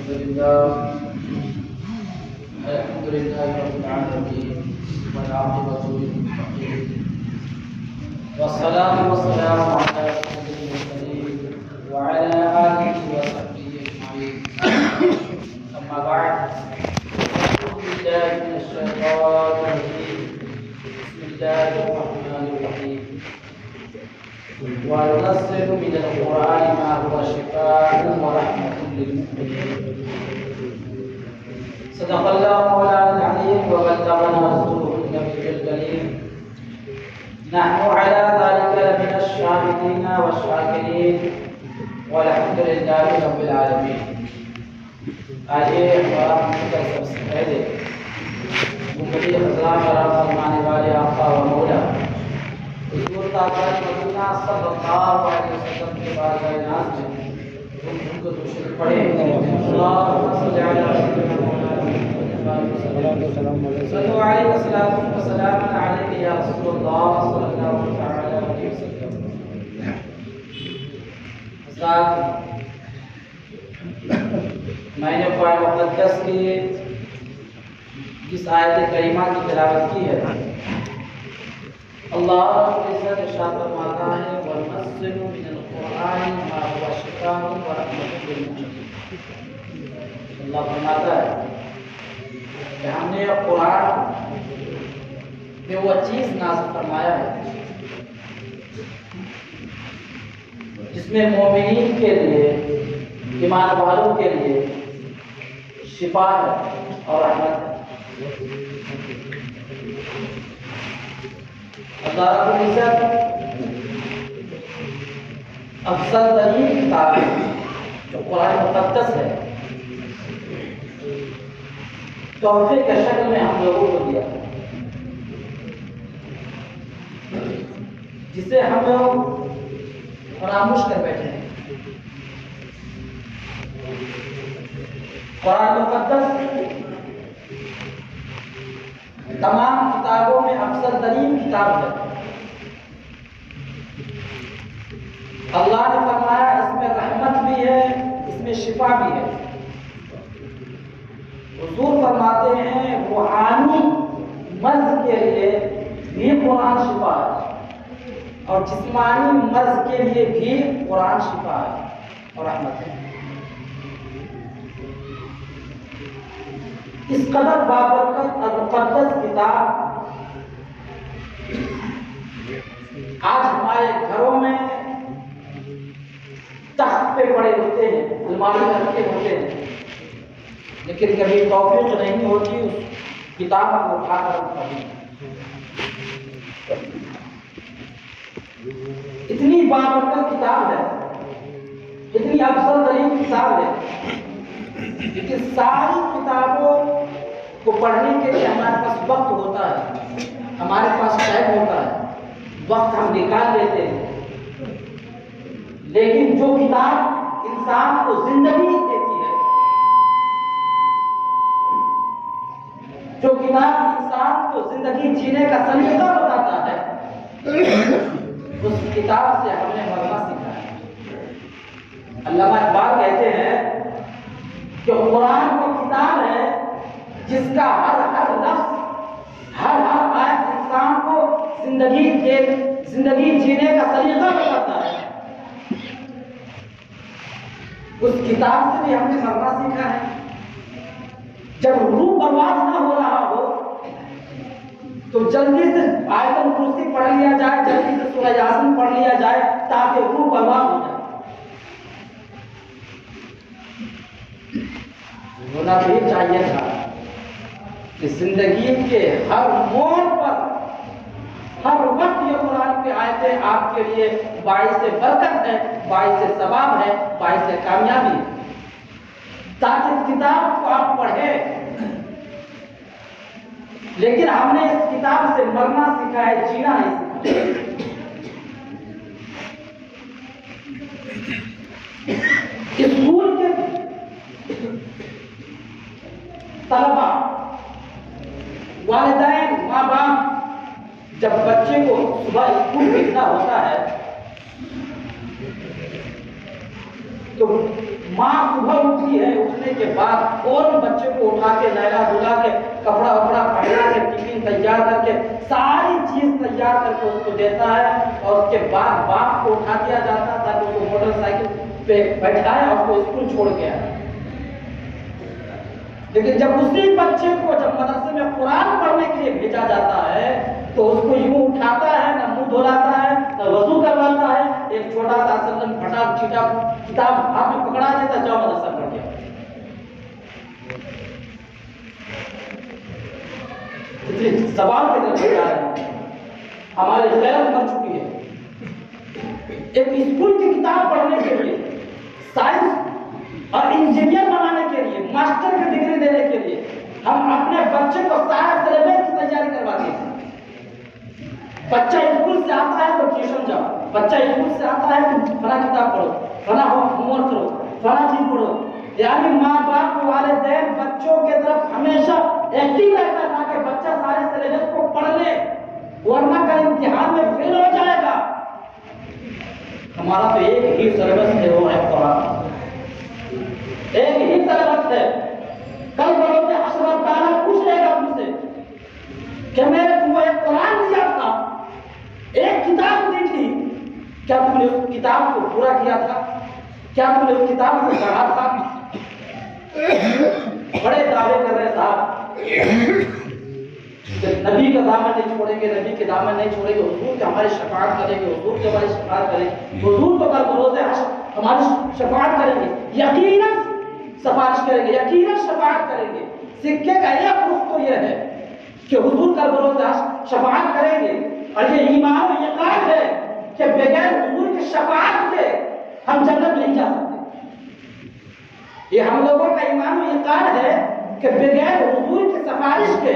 الحمد لله رب العالمين والعاقبة للمتقين والصلاة والسلام على رسول المرسلين وعلى آله وصحبه أجمعين. أما بعد، أعوذ بالله من الشيطان الرجيم. بسم الله الرحمن الرحيم. وننزل من القرآن ما هو شفاء ورحمة للمؤمنين. صدق الله مولانا العليم وبلغنا رسوله النبي الكريم. نحن على ذلك من الشاهدين والشاكرين والحمد لله رب العالمين. آئیے اخبار کا سب سے پہلے مقدس خزاں شراب فرمانے والے آقا و مولا حضور تاجدار مدینہ صلی اللہ علیہ وسلم کے بارگاہ ناز میں ان کو تشریف پڑھے. اللهم صل علی سیدنا صلو علیہ وسلم علیہ یا رسول اللہ صلی اللہ علیہ وسلم. حضرات، میں نے قرآن مقدس کی جس آیت کریمہ کی تلاوت کی ہے، اللہ رب العزت ارشاد فرماتا ہے وَنُنَزِّلُ مِنَ الْقُرْآنِ مَا هُوَ شِفَاءٌ وَرَحْمَةٌ لِلْمُؤْمِنِينَ. اللہ فرماتا ہے کہ ہم نے قرآن میں وہ چیز نازل فرمایا ہے جس میں مومنین کے لیے، ایمان والوں کے لیے شفا ہے اور رحمت ہے. اللہ رب العزت افضل ترین کتاب ہے جو قرآن مقدس ہے، تحفے کے شکل میں ہم لوگوں کو دیا، جسے ہم لوگ فراموش کر بیٹھے ہیں. قرآن مقدس تمام کتابوں میں افضل ترین کتاب ہے. اللہ نے فرمایا اس میں رحمت بھی ہے، اس میں شفا بھی ہے. حضور فرماتے ہیں روحانی مرض کے لیے بھی قرآن شفا ہے اور جسمانی مرض کے لیے بھی قرآن شفا ہے اور رحمت ہے. اس قدر بابرکت اور مقدس کتاب آج ہمارے گھروں میں تخت پہ پڑے ہوتے ہیں، الماری میں رکھے ہوتے ہیں، لیکن کبھی توفیق نہیں ہوتی اس کتاب کو اٹھا کر پڑھنے. اتنی بابرکت کتاب ہے، اتنی افضل ترین کتاب ہے، لیکن ساری کتابوں کو پڑھنے کے لیے ہمارے پاس وقت ہوتا ہے، ہمارے پاس ٹائم ہوتا ہے، وقت ہم نکال لیتے ہیں. لیکن جو کتاب انسان کو زندگی دیتی ہے، جو کتاب انسان کو زندگی جینے کا سلیقہ بتاتا ہے، اس کتاب سے ہم نے مرنا سیکھا ہے. علامہ اقبال کہتے ہیں کہ قرآن وہ کتاب ہے جس کا ہر لفظ، ہر آیت انسان کو زندگی جینے کا سلیقہ بتاتا ہے. اس کتاب سے بھی ہم نے مرنا سیکھا ہے. جب روح پرواز نہ ہو رہا ہو تو جلدی سے آیت الکرسی پڑھ لیا جائے، جلدی سے سورہ یاسین پڑھ لیا جائے تاکہ روح پرواز ہو جائے. ہونا بھی چاہیے تھا کہ زندگی کے ہر موڑ پر، ہر وقت یہ قرآن کی آیتیں آپ کے لیے باعث برکت ہے، باعث ثواب ہے، باعث کامیابی ہے، تاکہ اس کتاب کو آپ پڑھیں. لیکن ہم نے اس کتاب سے مرنا سیکھا ہے، جینا نہیں سیکھا. اسکول کے طلبا، والدین، ماں باپ جب بچے کو صبح اسکول بھیجنا ہوتا ہے تو ماں صبح اٹھتی ہے، اٹھنے کے بعد فوراً بچے کو اٹھا کے نہلا دھلا کے کپڑا وپڑا پہنا کے ٹفن تیار کر کے ساری چیز تیار کر کے اس کو دیتا ہے، اور اس کے بعد باپ کو اٹھا دیا جاتا تاکہ اس کو موٹر سائیکل پہ بیٹھائے اور اس کو اسکول چھوڑ کے آئے۔ لیکن جب اسی بچے کو جب مدرسے میں قرآن پڑھنے کے لیے بھیجا جاتا ہے تو اس کو یوں اٹھاتا ہے، نہ منہ دھلاتا ہے نہ وضو کرواتا ہے، ایک چھوٹا سا سلم پھٹا چھٹا کتاب ہاتھ میں پکڑا دیتا، جاؤ مدرسہ پڑھ کے سوال کی طرف جا رہے ہیں۔ ہماری غیرت مر چکی ہے۔ ایک اسکول کی کتاب پڑھنے کے لیے، سائنس اور انجینئر بنانے کے لیے، ماسٹر کی ڈگری دینے کے لیے ہم اپنے بچے کو سارے سلیبس کی تیاری کرواتے ہیں۔ بچہ اسکول سے آتا ہے تو ٹیوشن جاؤ، بچہ اسکول سے آتا ہے تو فلاں کتاب پڑھو، فلاں ہوم ورک کرو، فلاں چیز پڑھو۔ یعنی ماں باپ والدین بچوں کے طرف ہمیشہ ایکٹنگ رہتا ہے تاکہ بچہ سارے سلیبس کو پڑھ لے، ورنہ کل امتحان میں فیل ہو جائے گا۔ ہمارا تو ایک ہی سلیبس ہے، وہ ہے قرآن، ایک ہی سلیبس ہے۔ کل بروز حشر اللہ تعالیٰ پوچھ لے گا تم سے کہ میں نے تم کو ایک قرآن دیا تھا، ایک کتاب دی تھی، کیا تم نے اس کتاب کو پورا کیا تھا؟ کیا تم نے اس کتاب کو پڑھا تھا؟ بڑے دعوے کر رہے صاحب، نبی کا دامن نہیں چھوڑیں گے، نبی کے دامن نہیں چھوڑیں گے، حضور کے ہماری شفاعت کریں گے، حضور کے ہماری شفاعت کریں گے، حضور تو کل بروز حشر ہماری شفاعت کریں گے، یقیناً سفارش کریں گے، یقیناً شفاعت کریں گے۔ سکے کا ایک رخ تو یہ ہے کہ حضور کل بروز حشر شفاعت کریں گے، اور یہ ایمان و یقین ہے کہ بغیر حضور کی شفاعت کے ہم جنت نہیں جا سکتے۔ یہ ہم لوگوں کا ایمان و یقین ہے کہ بغیر حضور کی سفارش کے،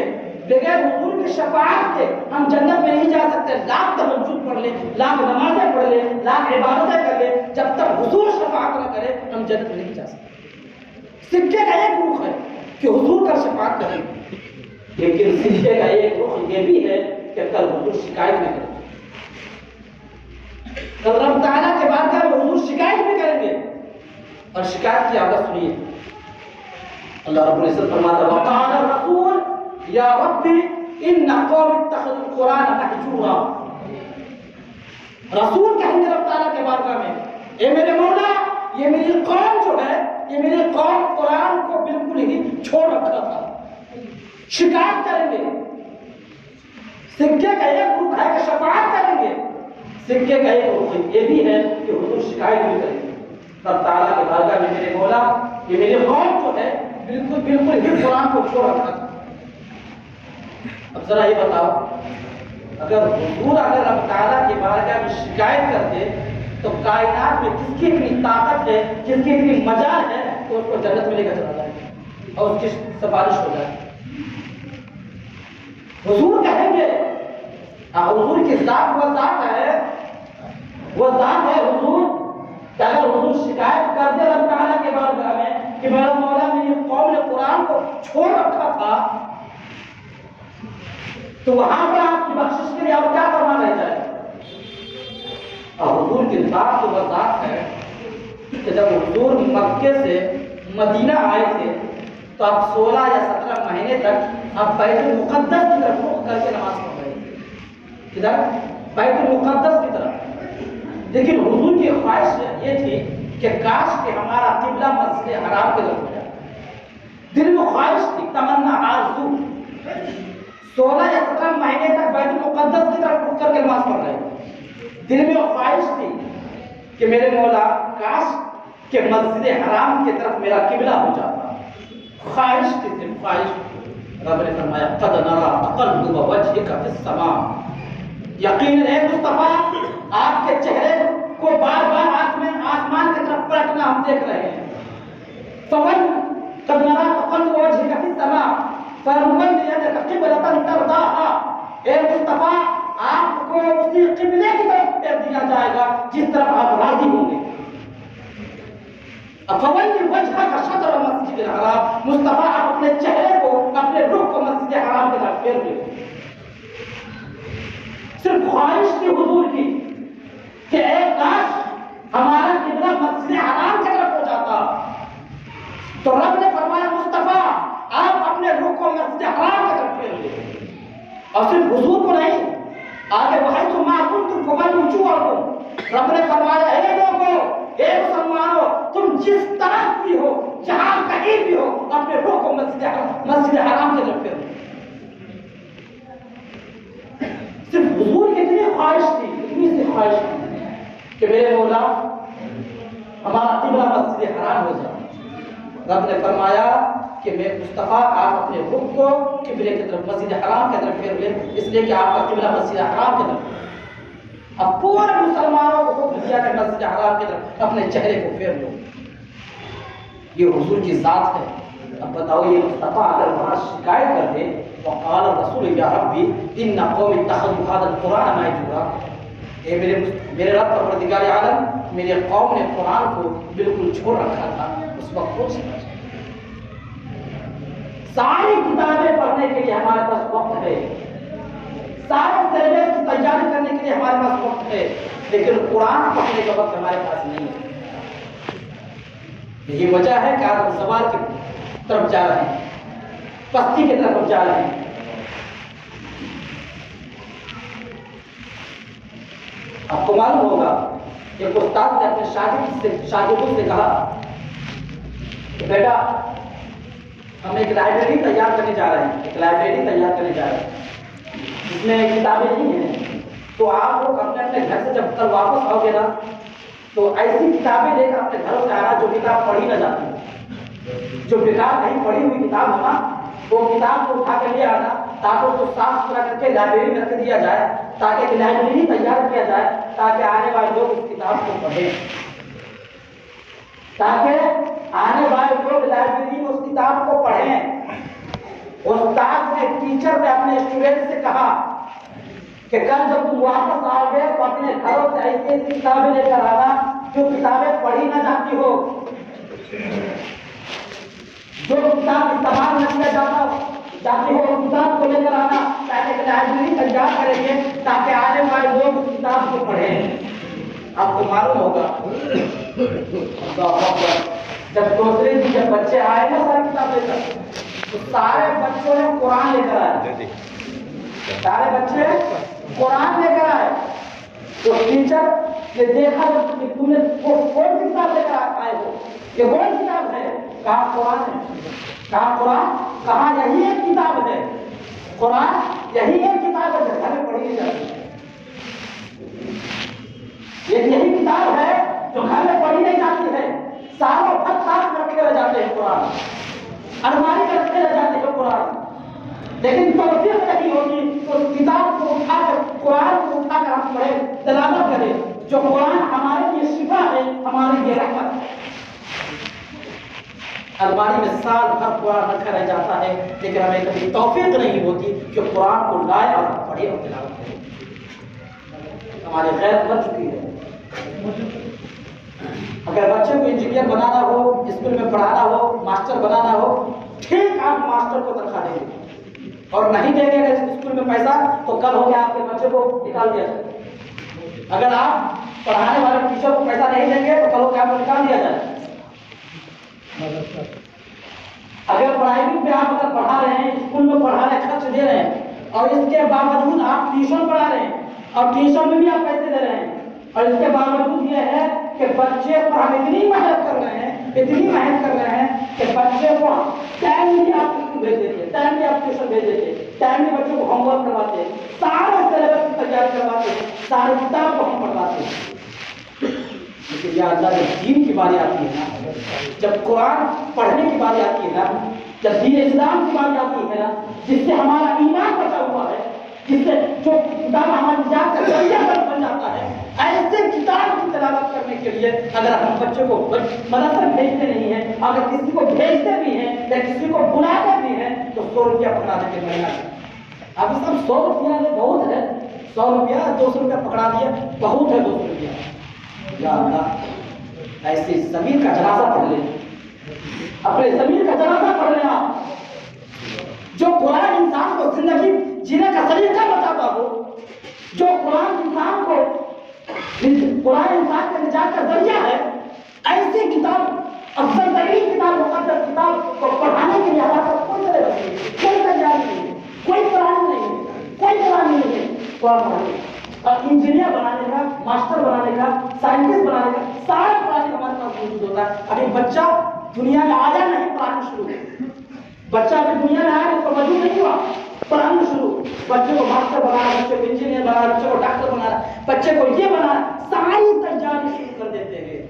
بغیر حضور کی شفاعت کے ہم جنت میں نہیں جا سکتے۔ لاکھ تہجد پڑھ لیں، لاکھ نمازیں پڑھ لیں، لاکھ عبادتیں کر لیں، جب تک حضور شفاعت نہ کرے ہم جنت میں نہیں جا سکتے۔ سکے کا ایک رخ ہے کہ حضور کا شفاعت کریں گے، لیکن سکے کا ایک رخ یہ بھی ہے کہ کل حضور شکایت بھی کریں گے، کل رب تعالیٰ کے بارگاہ میں حضور شکایت بھی کریں گے۔ اور شکایت کی عادت سنیے، اللہ رب العزت فرماتا ہے وقال الرسول یا ربی ان قوم اتخذوا القرآن مہجورا۔ رسول کہیں گے رب تعالیٰ کے بارگاہ میں، اے میرے مولا، یہ میری قوم جو ہے، یہ میری قوم قرآن کو بالکل ہی چھوڑ رکھا تھا۔ شکایت کریں گے۔ سکے کا ایک رخ ہے کہ شفاعت کریں گے، سکے کا ایک رخ یہ بھی ہے کہ حضور شکایت بھی کریں گے رب تعالیٰ کے بارگاہ میں، میرے مولا یہ میری قوم جو ہے بالکل ہی قرآن کو چھوڑ رکھا تھا۔ اب ذرا یہ بتاؤ، اگر حضور رب تعالیٰ کے بارگاہ میں شکایت کرتے تو کائنات میں کس کی اتنی طاقت ہے، کس کی اتنی مجال ہے کہ اس کو جنت میں لے کر چلا جائے اور اس کی سفارش ہو جائے۔ حضور کہیں گے، حضور کی ذات وہ ذات ہے، وہ ذات ہے حضور، کہ اگر حضور شکایت کر دے رب تعالیٰ کے بارگاہ میں کہ میرا مولا میری قوم نے قرآن کو چھوڑ رکھا تھا، تو وہاں پر آپ کی بخشش کے لیے آپ کیا فرما رہ جائے؟ اور حضور کی ذات تو وہ ذات ہے کہ جب حضور مکے سے مدینہ آئے تھے تو آپ 16 یا 17 مہینے تک آپ بیت المقدس کی طرف رخ کر کے نماز پڑھ رہے تھے، کدھر؟ بیت المقدس کی طرف۔ لیکن حضور کی خواہش یہ تھی کہ کاش کہ ہمارا قبلہ مسجد حرام کی طرف ہو جائے، دل میں خواہش تھی، تمنا، آرزو۔ 16 یا 17 مہینے تک بیت المقدس کی طرف رخ کر کے نماز پڑھ رہے تھے، دل میں خواہش تھی کہ میرے مولا کاش کہ مسجد حرام کی طرف میرا قبلہ ہو جاتا، خواہش تھی، صرف خواہش۔ رب نے فرمایا قد نرى تقلب وجهك في السماء، یقیناً اے مصطفیٰ آپ کے چہرے کو بار بار آسمان کی طرف پلٹنا ہم دیکھ رہے ہیں۔ قد نرى تقلب وجهك في السماء فلنولينك قبلة ترضاها، اے مصطفیٰ آپ کو اسی قبلے کی طرف پھیر دیا جائے گا جس طرف آپ راضی ہوں گے۔ فَوَلِّ وَجْهَكَ شَطْرَ الْمَسْجِدِ الْحَرَامِ، مصطفیٰ آپ اپنے چہرے کو، اپنے رخ کو مسجد حرام کی طرف پھیر دیں۔ صرف خواہش تھی حضور کی کہ اے کاش ہمارا قبلہ مسجد حرام کی طرف اور صرف حضور کو نہیں، آگے وحی تو معقول تم فمن وجوہکم، رب نے فرمایا اے لوگوں، اے مسلمانوں، تم جس طرف بھی ہو، جہاں کہیں بھی ہو، اپنے روح کو مسجد حرام کی طرف پھیرو۔ صرف حضور کی اتنی خواہش تھی، اتنی سی خواہش تھی کہ میرے مولا ہمارا قبلہ مسجد حرام ہو جائے۔ رب نے فرمایا کہ میں مصطفیٰ آپ اپنے رخ کو قبلے کی طرف مسجد حرام کی طرف پھیر لیں، اس لیے کہ آپ کا قبلہ مسجد حرام کی طرف۔ اب پورے مسلمانوں کو حکم دیا کہ مسجد حرام کی طرف اپنے چہرے کو پھیر لو۔ یہ حضور کی ذات ہے۔ اب بتاؤ یہ مصطفیٰ اگر وہاں شکایت کر دے وقال الرسول یا ربی ان قوم اتخذوا هذا القرآن مہجورا، اے میرے رب پروردگار عالم، میرے قوم نے قرآن کو بالکل چھوڑ رکھا تھا۔ اس وقت کون سی بات؟ ساری کتابیں پڑھنے کے لیے ہمارے پاس وقت ہے، سارے سلیبس کی تیاری کرنے کے لیے ہمارے پاس وقت ہے، لیکن قرآن پڑھنے کا وقت ہمارے پاس نہیں ہے۔ یہی وجہ ہے کہ آج ہم زوال کی طرف جا رہے ہیں، پستی کی طرف جا رہے ہیں۔ آپ کو معلوم ہوگا ایک استاد نے اپنے شاگردوں سے کہا کہ بیٹا ہم ایک لائبریری تیار کرنے جا رہے ہیں، جس میں کتابیں نہیں ہیں، تو آپ لوگ اپنے اپنے گھر سے جب کل واپس آؤ گے نا تو ایسی کتابیں لے کر اپنے گھروں سے آنا جو کتاب پڑھی نہ جاتی، جو بیکار نہیں پڑھی ہوئی کتاب ہونا، وہ کتاب کو اٹھا کے لے آنا تاکہ اس کو صاف ستھرا کر کے لائبریری میں رکھ دیا جائے، تاکہ ایک لائبریری تیار کیا جائے تاکہ آنے والے لوگ اس کتاب کو پڑھیں، تاکہ آنے والے لوگ لائبریری میں اس کتاب کو پڑھیں۔ استاد نے، ٹیچر نے اپنے اسٹوڈنٹ سے کہا کہ کل جب تم واپس آؤ گے تو اپنے گھروں سے ایسی ایسی کتابیں لے کر آنا جو کتابیں پڑھی نہ جاتی ہو، جو کتاب استعمال نہ کیا جاتی ہو، اس کتاب کو لے کر آنا تاکہ لائبریری تیار کریں گے تاکہ آنے والے لوگ اس کتاب کو پڑھیں۔ آپ کو معلوم ہوگا جب دوسرے دن جب بچے آئے نا ساری کتاب لے کر، تو سارے بچوں نے قرآن لے کر آئے، سارے بچے قرآن لے کر آئے۔ تو ٹیچر نے دیکھا کہ تم نے کون سی کتاب لے کر آئے ہو، یہ کون سی کتاب ہے؟ کہا قرآن ہے۔ کہا قرآن؟ کہا یہی ایک کتاب ہے، قرآن یہی ایک کتاب ہے جو گھر میں پڑھی نہیں جاتی، یہی کتاب ہے جو گھر میں پڑھی نہیں جاتی ہے، سالوں بھر ساتھ میں رکھے رہ جاتے ہیں قرآن، الماری میں رکھے رہ جاتے ہیں قرآن، لیکن توفیق نہیں ہوگی تو اس کتاب کو اٹھا کر، قرآن کو اٹھا کر ہم پڑھیں، تلاوت کریں۔ جو قرآن ہمارے لیے شفا ہے، ہمارے لیے رحمت ہے۔ الماری میں سال بھر قرآن رکھا رہ جاتا ہے، لیکن ہمیں کبھی توفیق نہیں ہوتی کہ قرآن کو لائے اور پڑھے اور تلاوت کریں۔ ہماری غیرت بن چکی ہے۔ اگر بچے کو انجینئر بنانا ہو، اسکول میں پڑھانا ہو، ماسٹر بنانا ہو، ٹھیک آپ ماسٹر کو تنخواہ دیں گے، اور نہیں دیں گے اگر اسکول میں پیسہ تو کل ہو گیا آپ کے بچے کو نکال دیا جائے۔ اگر آپ پڑھانے والے ٹیچر کو پیسہ نہیں دیں گے تو کل ہو گیا آپ کو نکال دیا جائے۔ اگر پرائیویٹ میں آپ اگر پڑھا رہے ہیں، اسکول میں پڑھا رہے ہیں، خرچ دے رہے ہیں، اور اس کے باوجود آپ ٹیوشن پڑھا رہے ہیں اور ٹیوشن میں بھی آپ پیسے دے رہے ہیں، اور اس کے باوجود یہ ہے کہ بچے پر ہم اتنی محنت کر رہے ہیں کہ بچے کو ٹائم بھی آپ اسکول بھیج دیتے، ٹائم بھی آپ ٹیوشن بھیج دیتے، ٹائم بھی بچوں کو ہوم ورک کرواتے، سارے سلیبس کی تیاری کرواتے، سارے کتاب کو ہم پڑھواتے ہیں۔ لیکن یا اللہ جب دین کی باری آتی ہے نا، جب قرآن پڑھنے کی باری آتی ہے نا، جب دین اسلام کی باری آتی ہے نا، جس سے ہمارا ایمان بچا ہوا ہے، جس سے جو کتاب ہماری نجات کا ذریعہ بن جاتا ہے، ایسے کتاب کی تلاوت کرنے کے لیے اگر ہم بچے کو مدرسے بھیجتے نہیں ہیں، اگر کسی کو بھیجتے بھی ہیں یا کسی کو بلاتے بھی ہیں تو 100 روپیہ پکڑا دیں گے مہینہ سے۔ اب سب 100 روپیہ بہت ہے، 100 روپیہ 200 روپیہ پکڑا دیا بہت ہے 200 روپیہ۔ یا اللہ ایسے ضمیر کا جنازہ پڑھ لیں، اپنے ضمیر کا جنازہ پڑھ لیں آپ۔ جو قرآن انسان کو زندگی جینے کا طریقہ بتاتا ہو، جو قرآن انسان کو، قرآن انسان کے نجات کا ذریعہ ہے، ایسی کتاب، افضل ترین کتاب، مقدس کتاب کو پڑھانے کے لیے ہمارے پاس کوئی تیاری نہیں ہے، کوئی تیاری نہیں ہے، کوئی پلان نہیں ہے، کوئی قرآن پڑھنے کا، اور انجینئر بنانے کا، ماسٹر بنانے کا، سائنٹسٹ بنانے کا، سارا قرآن ہمارے پاس موجود ہوتا ہے۔ ابھی بچہ دنیا میں آیا نہیں، قرآن شروع، بچہ ابھی دنیا میں آیا، اس کو وجود نہیں ہوا، قرآن شروع، بچے کو ماسٹر بنانا، بچے کو انجینئر بنانا، بچے کو ڈاکٹر بنانا، بچے کو یہ بنانا، ساری تیاری شروع کر دیتے ہیں۔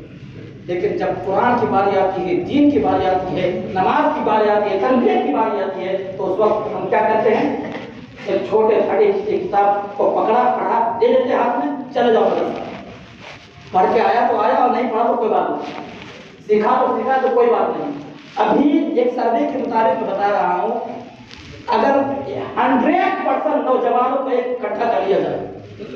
لیکن جب قرآن کی باری آتی ہے، دین کی باری آتی ہے، نماز کی باری آتی ہے، تربیت کی باری آتی ہے، تو اس وقت ہم کیا کرتے ہیں؟ ایک چھوٹے چھٹے کتاب کو پکڑا، پڑھا، دے دیتے ہاتھ میں، چلے جاؤ مدرسہ، پڑھ کے آیا تو آیا، اور نہیں پڑھا تو کوئی بات نہیں، سیکھا تو سیکھا تو کوئی بات نہیں۔ ابھی ایک سروے کے مطابق میں بتا رہا ہوں، اگر 100% نوجوانوں کو اکٹھا کر لیا جائے،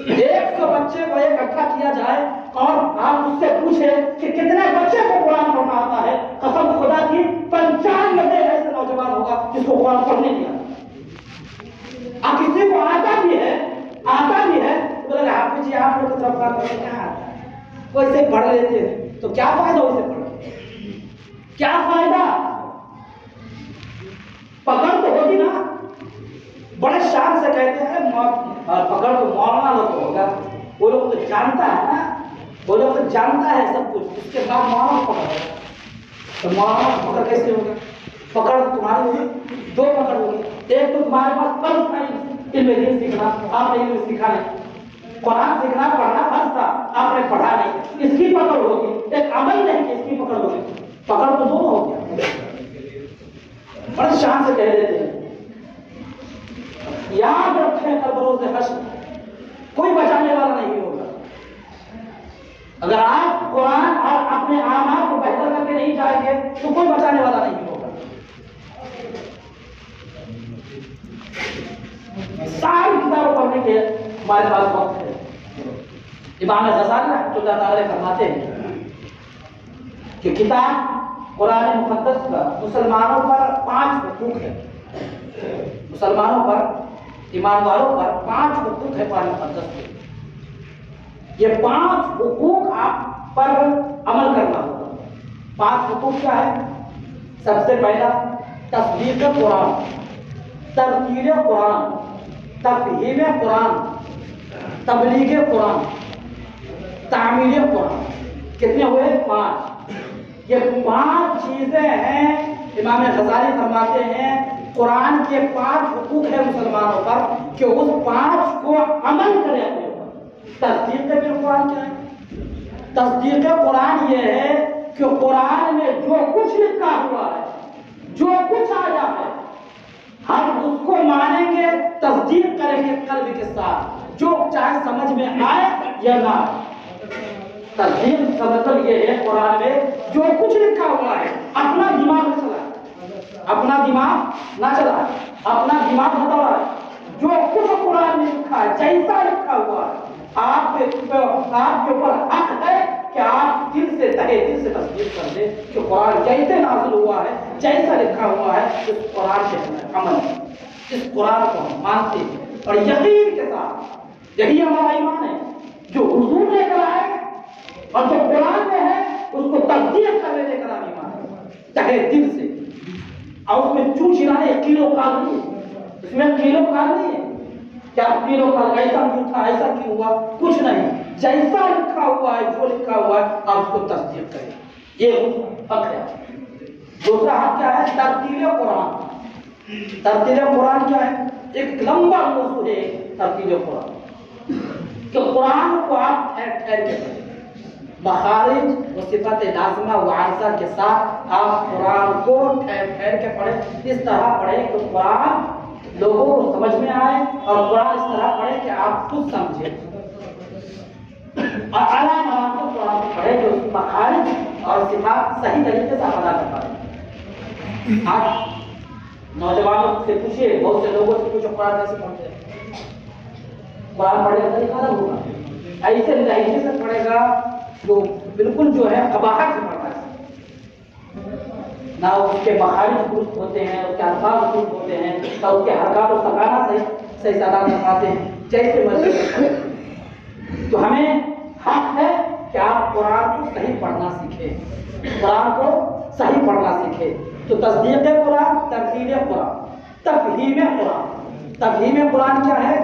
100 بچے کو اکٹھا کیا جائے، اور آپ اس سے پوچھیں کہ کتنے بچے کو قرآن پڑھنا آتا ہے، قسم خدا کی 95 ایسے نوجوان ہوگا جس کو قرآن پڑھنے نہیں آتا۔ اب کسی کو آتا بھی ہے تو بولے حافظ جی آپ لوگ کی طرف قرآن پڑھنے کہاں آتا ہے، وہ اسے پڑھ لیتے ہیں، تو کیا فائدہ اسے پڑھ کے؟ کیا فائدہ؟ پکڑ تو ہوگی نا، بڑے شان سے کہتے ہیں پکڑ تو مولانا لوگ کو ہوگا، وہ لوگ تو جانتا ہے نا، وہ لوگ تو جانتا ہے سب کچھ، اس کے بعد مولانا پکڑ ہوگا، تو مولانا پکڑ کیسے ہوگا؟ پکڑ تمہاری ہوگی، 2 پکڑ ہوگی، ایک تو تمہارے پاس فرض تھا علم دین سیکھنا، آپ نے علم سیکھا نہیں، قرآن سیکھنا پڑھنا فرض تھا، آپ نے پڑھا نہیں، اس کی پکڑ ہوگی، ایک عمل نہیں کہ اس کی پکڑ ہوگی، پکڑ تو دونوں ہو گیا۔ بڑے شان سے کہہ دیتے ہیں، یاد رکھیں کل بروز حشر کوئی بچانے والا نہیں ہوگا۔ اگر آپ قرآن اور اپنے اعمال کو بہتر کر کے نہیں جائیں گے تو کوئی بچانے والا نہیں ہوگا۔ ساری کتابوں پڑھنے کے ہمارے پاس وقت ہے۔ امام غزالی رحمۃ اللہ تعالی فرماتے ہیں کہ کتاب قرآن مقدس کا مسلمانوں پر 5 حقوق ہے، مسلمانوں پر، ایمانداروں پر 5 حقوق ہے قرآن مقدس کے۔ یہ 5 حقوق آپ پر عمل کرنا ہوگا۔ 5 حقوق کیا ہے؟ سب سے پہلا تصدیق قرآن، ترتیل قرآن، تفہیم قرآن، تبلیغ قرآن، تعمیل قرآن۔ کتنے ہوئے؟ 5۔ یہ 5 چیزیں ہیں، امام غزالی فرماتے ہیں قرآن کے 5 حقوق ہیں مسلمانوں پر کہ اس 5 کو عمل کرے اپنے اوپر۔ تصدیق قرآن کیا ہے؟ تصدیق قرآن یہ ہے کہ قرآن میں جو کچھ لکھا ہوا ہے، جو کچھ آیا ہے، ہم اس کو مانیں گے، تصدیق کریں گے قلب کے ساتھ، جو چاہے سمجھ میں آئے یا نہ آئے۔ تصدیق کا مطلب یہ ہے قرآن میں جو کچھ لکھا ہوا ہے، اپنا دماغ نہ چلا، اپنا دماغ نہ چلا، اپنا دماغ نہ دوڑا، جو کچھ قرآن میں لکھا ہے، جیسا لکھا ہوا ہے، آپ کے اوپر حق ہے کہ آپ دل سے، تہہ دل سے تصدیق کر دیں کہ قرآن جیسے نازل ہوا ہے، جیسا لکھا ہوا ہے، اس قرآن کے عمل ہے، اس قرآن کو ہم مانتے ہیں اور یقین کے ساتھ۔ یہی ہمارا ایمان ہے، جو حضور لے کر آئے اور جو قرآن میں ہے اس کو تصدیق کر لینے کا نام ایمان ہے، تہہ دل سے۔ اور اس میں چون چرانے کیلو کال نہیں ہے، اس میں کیلو کال نہیں ہے، کیا کیلو کال ایسا کیوں تھا، ایسا کیوں ہوا، کچھ نہیں، جیسا لکھا ہوا ہے، جو لکھا ہوا ہے آپ اس کو تصدیق کریں، یہ حق ہے۔ دوسرا حق کیا ہے؟ ترتیل قرآن۔ ترتیل قرآن کیا ہے؟ ایک لمبا موضوع ہے ترتیل قرآن، کہ قرآن کو آپ ٹھہر ٹھہر کے پڑھیں، مخارج و صفت لازمہ و عارضہ کے ساتھ آپ قرآن کو ٹھہر ٹھہر کے پڑھیں، اس طرح پڑھیں کہ قرآن لوگوں کو سمجھ میں آئے، اور قرآن اس طرح پڑھیں کہ آپ خود سمجھیں، اور اعلیٰ مرام کو قرآن کو پڑھیں کہ اس کی مخارج اور صفات صحیح طریقے سے ادا کر پائیں۔ آج نوجوانوں سے پوچھیے، بہت سے لوگوں سے پوچھو قرآن کیسے پڑھتے ہیں، قرآن پڑھنے کا طریقہ الگ ہوگا، ایسے لہجے سے پڑھے گا جو بالکل جو ہے قباحت سے پڑھتا ہے، نہ اس کے مخارج درست ہوتے ہیں، اس کے الفاظ درست ہوتے ہیں، نہ اس کے حرکات و سکانہ صحیح سے ادا کر پاتے ہیں، جیسے مرضی۔ تو ہمیں حق ہے کہ آپ قرآن کو صحیح پڑھنا سیکھیں، قرآن کو صحیح پڑھنا سیکھیں۔ تو تصدیق قرآن، ترتیل قرآن، تفہیم قرآن۔ تفہیم قرآن کیا ہے؟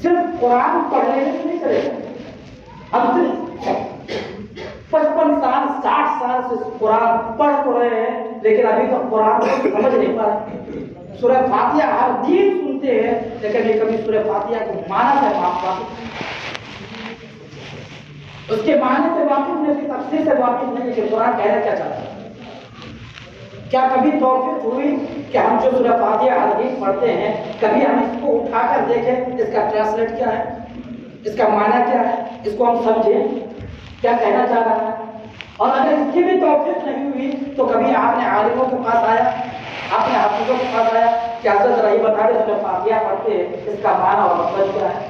صرف قرآن پڑھنے سے نہیں چلے گا. ہم صرف 55 سال 60 سال سے قرآن پڑھ تو رہے ہیں لیکن ابھی تک قرآن کو سمجھ نہیں پا رہے. سورہ فاتحہ ہر دن سنتے ہیں لیکن کبھی سورہ فاتحہ کو معنی سے واقف اس کے معنی سے واقف نہیں, اس کی تفسیر سے واقف نہیں کہ قرآن کہنا کیا چاہتا ہے. کیا کبھی توفیق ہوئی کہ ہم جو سورہ فاتحہ ہر دن پڑھتے ہیں کبھی ہم اس کو اٹھا کر دیکھیں اس کا ٹرانسلیٹ کیا ہے, اس کا معنی کیا ہے, اس کو ہم سمجھیں کیا کہنا چاہ رہا ہے. اور اگر اس کی بھی توفیق نہیں ہوئی تو کبھی آپ نے عالموں کے پاس آیا, آپ نے حافظوں کے پاس آیا کہ حضرت ذرا یہ بتا دیں سورہ فاتحہ پڑھتے ہیں اس کا معنی اور مطلب کیا ہے.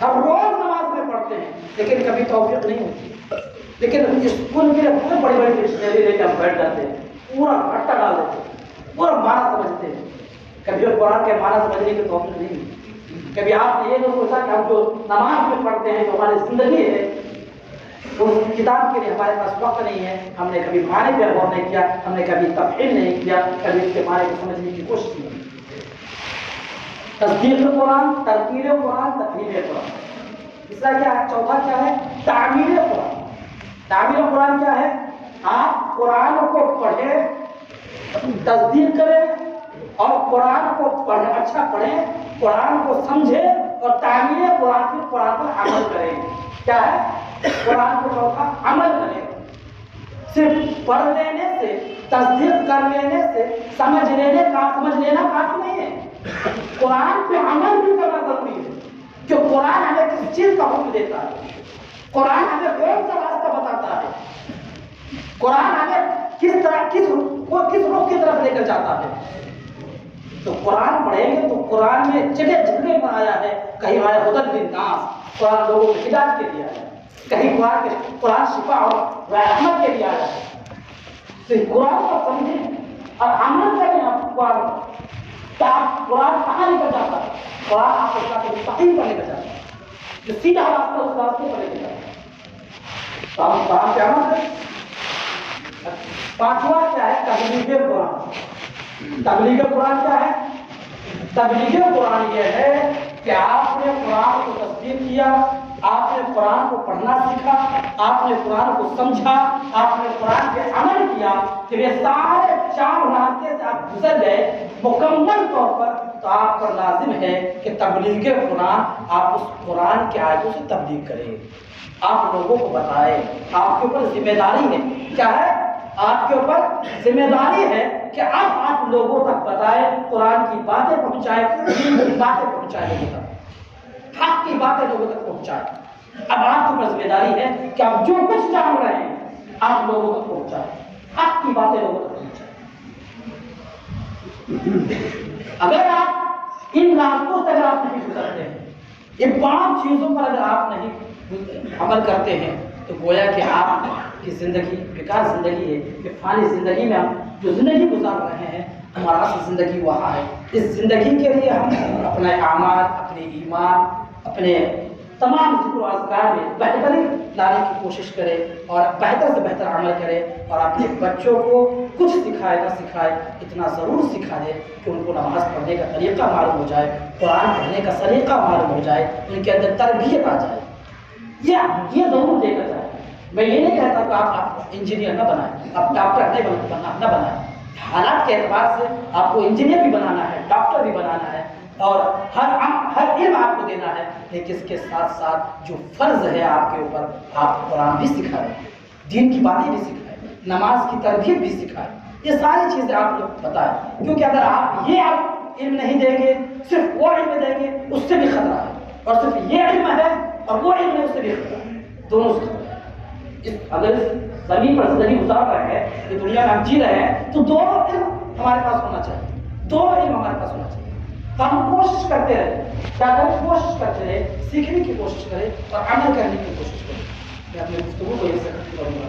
ہر روز نماز میں پڑھتے ہیں لیکن کبھی توفیق نہیں ہوتی. لیکن اسکول میں بہت بڑی بڑی ڈکشنری لے کے ہم بیٹھ جاتے ہیں, پورا گھٹا ڈال دیتے ہیں, پورا معنی سمجھتے ہیں. کبھی اور قرآن کے معنی سمجھنے کی توفیق نہیں ہوتی. کبھی آپ نے یہ نہیں سوچا کہ ہم جو نماز میں پڑھتے ہیں جو ہماری زندگی ہے اس کتاب کے لیے ہمارے پاس وقت نہیں ہے. ہم نے کبھی معنی پہ غور نہیں کیا, ہم نے کبھی تفہیم نہیں کیا, کبھی اس کے معنی کو سمجھنے کی کوشش کی. تصدیق قرآن, ترتیل قرآن, تفہیم قرآن. تیسرا کیا ہے, چوتھا کیا ہے, تعمیل قرآن. تعمیل قرآن کیا ہے, آپ قرآن کو پڑھیں, تصدیق کریں اور قرآن کو پڑھیں, اچھا پڑھیں, قرآن کو سمجھیں اور تعمیل قرآن پھر قرآن پر عمل کریں. کیا ہے, قرآن کو چوتھا عمل کریں. صرف پڑھ لینے سے, تصدیق کر لینے سے, سمجھ لینا کافی نہیں ہے. قرآن پہ عمل بھی کرنا ضروری ہے کہ قرآن ہمیں کس چیز کا حکم دیتا ہے, قرآن ہمیں کون سا راستہ بتاتا ہے, قرآن ہمیں کس طرح کس رخ کی طرف لے کر جاتا ہے. تو قرآن پڑھیں گے تو قرآن میں جگہ جگہ پر آیا ہے, کہیں آیا ہدی للناس, قرآن لوگوں کی ہدایت کے لیے آیا ہے, کہیں قرآن شفا اور رحمت کے لیے آیا ہے. تو قرآن کو سمجھیں اور عمل کریں. آپ قرآن کہ آپ قرآن کہاں لے کر جاتا ہے, قرآن آپ کو مستقیم پر لے کر جاتا ہے, جو سیدھا راستہ اس راستے پر لے کر جاتا ہے. تو ہم قرآن کیا عمل کریں. پانچواں کیا ہے, تبلیغ قرآن. تبلیغ قرآن کیا ہے, تبلیغ قرآن یہ ہے کہ آپ نے قرآن کو تصدیق کیا, آپ نے قرآن کو پڑھنا سیکھا, آپ نے قرآن کو سمجھا, آپ نے قرآن پہ عمل کیا, کہ یہ سارے 4 راستے سے آپ گزر گئے مکمل طور پر, تو آپ پر لازم ہے کہ تبلیغ قرآن, آپ اس قرآن کے آیتوں سے تبلیغ کریں, آپ لوگوں کو بتائیں. آپ کے اوپر ذمہ داری ہے. کیا ہے, آپ کے اوپر ذمہ داری ہے کہ اب آپ لوگوں تک بتائیں, قرآن کی باتیں پہنچائیں, دین کی باتیں پہنچائیں, لوگوں تک حق کی باتیں لوگوں تک پہنچائیں. اب آپ کے اوپر ذمہ داری ہے کہ آپ جو کچھ جان رہے ہیں آپ لوگوں تک پہنچائیں, حق کی باتیں لوگوں تک پہنچائیں. اگر آپ ان راستوں سے اگر آپ نہیں گزرتے ہیں, یہ 5 چیزوں پر اگر آپ نہیں عمل کرتے ہیں, تو گویا کہ آپ کی زندگی بیکار زندگی ہے. کہ فانی زندگی میں ہم جو زندگی گزار رہے ہیں, ہمارا اصل زندگی وہاں ہے. اس زندگی کے لیے ہم اپنے اعمال, اپنے ایمان, اپنے تمام ذکر و اذکار میں بہتری لانے کی کوشش کرے اور بہتر سے بہتر عمل کرے, اور اپنے بچوں کو کچھ سکھائے نہ سکھائے اتنا ضرور سکھا دے کہ ان کو نماز پڑھنے کا طریقہ معلوم ہو جائے, قرآن پڑھنے کا سلیقہ معلوم ہو جائے, ان کے اندر تربیت آ جائے. یہ ضرور دے کر جائے. میں یہ نہیں کہتا کہ آپ انجینئر نہ بنائیں, آپ ڈاکٹر نہ بنائیں. حالات کے اعتبار سے آپ کو انجینئر بھی بنانا ہے, ڈاکٹر بھی بنانا ہے, اور ہر علم آپ کو دینا ہے. لیکن اس کے ساتھ ساتھ جو فرض ہے آپ کے اوپر, آپ قرآن بھی سکھائیں, دین کی باتیں بھی سکھائیں, نماز کی تربیت بھی سکھائیں. یہ ساری چیزیں آپ لوگ بتائیں, کیونکہ اگر آپ علم نہیں دیں گے, صرف وہ علم دیں گے, اس سے بھی خطرہ ہے. اور صرف یہ علم ہے اور وہ علم ہے, اس سے بھی خطرہ ہے. دونوں سے خطرہ ہے. اگر زمین پر زندگی گزار رہے ہیں, یہ دنیا میں ہم جی رہے ہیں, تو دونوں علم ہمارے پاس ہونا چاہیے, دونوں علم ہمارے پاس ہونا چاہیے. تو ہم کوشش کرتے رہے, کوشش کرتے رہے, سیکھنے کی کوشش کریں اور عمل کرنے کی کوشش کریں. میں اپنی گفتگو کو یہ سے ختم کروں گا.